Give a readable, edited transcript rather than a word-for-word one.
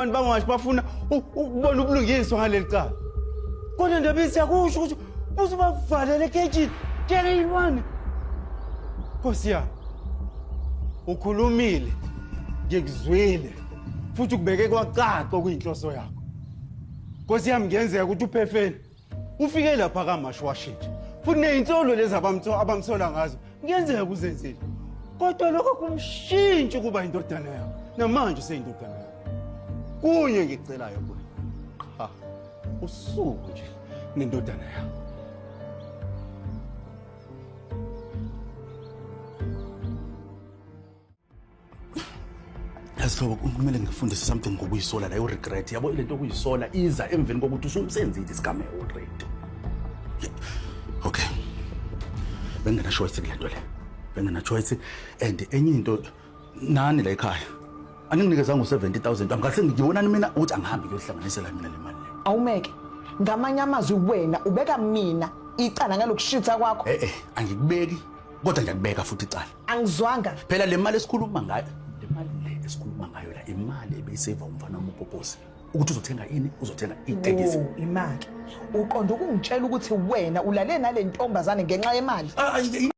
Abantu bangashi bafuna ukubona ubulungiswa ngaleli cala. Kodwa ndaba isiyakusho ukuthi uzobavalele ekejini njengeyilwane. Nkosi yami. Ukhulumile ngikuzwile futhi ukubeke kwacaca okuyinhloso yakho. Nkosi yami ngiyenzeka ukuthi uphefeni ufike lapha kaMashi washintsha. Futhi nezinsolo lezi abamsola ngazo ngiyenzeka uzenzile. Kodwa lokho kumshintsha kuba indodana yakho. Namanje useyindodana yakho. Kunye ngicelayo kuwe. Cha. Usuku nje nendodana yakho. Yasihlobo kumele ngifundise something ngokuyisola la regret. Yabo ile nto okuyisola iza emveni kokuthi usumsenzile isigameko already. Okay. Bengena choice kulento le. Bengena choice and enye into nani la ekhaya. Anginikezanga u70,000 angase ngiyibonani mina ukuthi angihambi kuyohlanganisela mina le mali le. Awumeke ngamanye amazwi wena ubeka mina icala ngalokushitha kwakho. Angikubeki kodwa ngiyakubeka futhi icala. Angizwanga Phela le mali esikhuluma ngayo, le mali le esikhuluma ngayo la imali ebeyiseva umfana uMpoposi ukuthi uzothenga ini, uzothenga itekisi. Imali uqonda ukungitshela ukuthi wena ulale nale ntombazane ngenxa yemali.